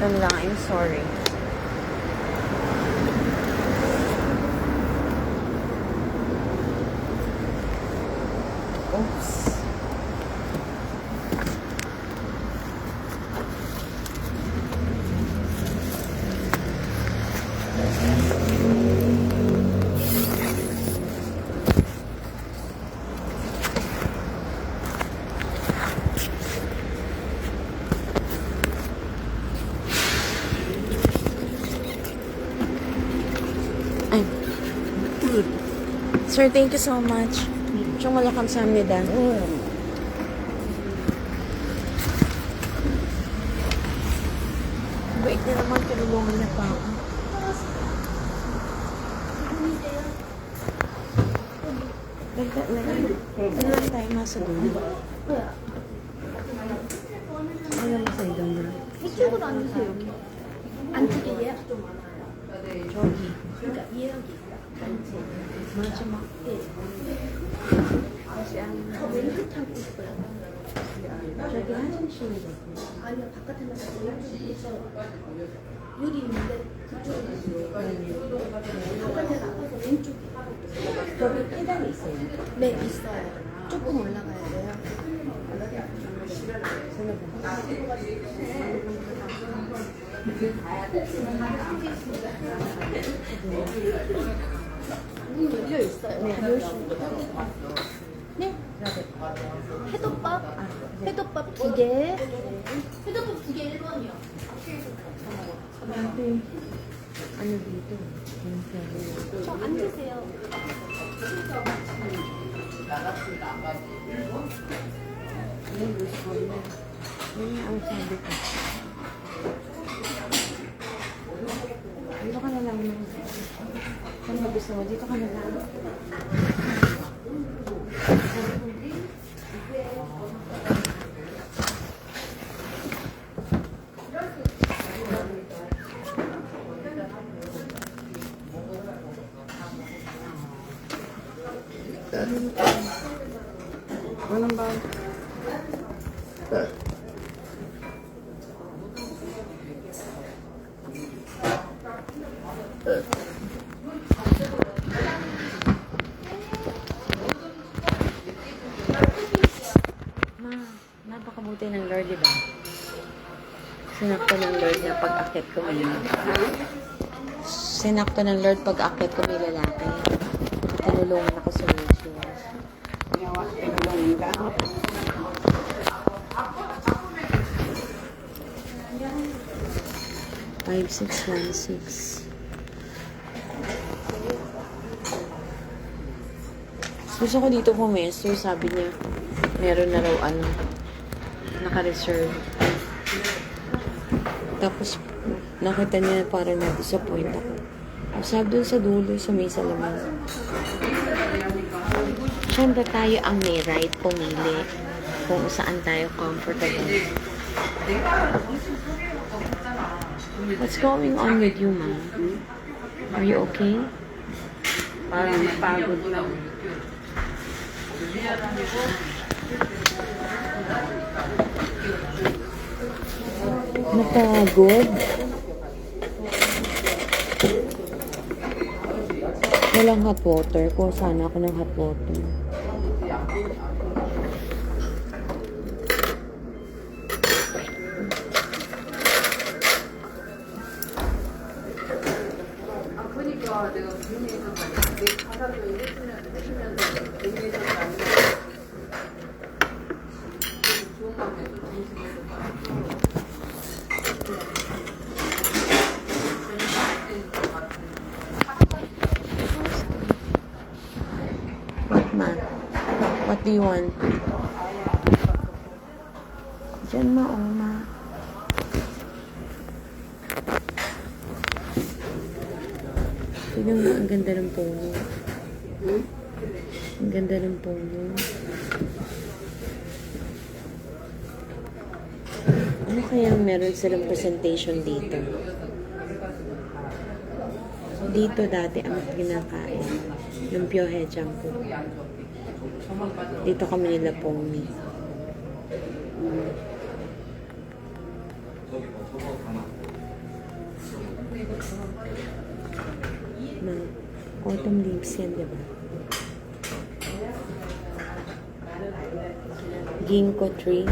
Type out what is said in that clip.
Ganun lang. I'm sorry. Oops. Ay. Sir, thank you so much. 정말 감사합니다. Wait na naman, tinulungan niya pa ako. Dagdag na lang. Ano lang tayo masa doon? Ano mo sa'yo doon na? 이쪽으로 앉으세요, 여기. 안쪽에 예약 좀 많아요. 저기. 그러니까 예약이 단체. 마지막. 네. 저 왼쪽 타고 있어요. 저기 화장실이 아니요, 바깥에 나가서 왼쪽에서 유리 있는데 그쪽에 있어요. 바깥에 나가서 왼쪽에. 저기 계단이 있어요. 네, 있어요. 조금 올라가야 돼요. 문 열려 있어요. 네, 네. 해덮밥? 해덮밥 2개. 해덮밥 2개 1번이요. Ano dito? 저 앉으세요. Yun nga ang sabi ko. Dito ka na lang. Kung gusto mo, dito ka na lang. Anong ba? Napakabuti ng Lord, diba? Sinakto ng Lord na pag-akit ko may Sinakto ng Lord pag-akit ko may lalaki. Tinulungan ako sa wheelchair. Tinulungan ka? 5616. Gusto ko dito pumesto, sabi niya, meron na raw naka-reserve. Tapos, nakita niya parang na-disappoint ako. Sabi dun sa dulo, sa may salamin. Siyempre tayo ang may right pumili kung saan tayo comfortable. What's going on with you, Ma? Are you okay? Parang napagod lang. Napagod? Walang hot water. Kuha sana ako ng hot water. 아프니까 내가 분명히 내 가사를 해주면 의미에서 아니라 좋은 마음에 좀 정신에서 What, Ma? What do you want? Diyan, Ma, oh, Ma. Tignan mo, ang ganda ng puno. Ang ganda ng puno. Ano kaya meron silang presentation dito? Dito dati ang kinakain. Lumpio Hejang po. Dito kami nila Pony. Na autumn leaves yan, di ba? Ginkgo tree.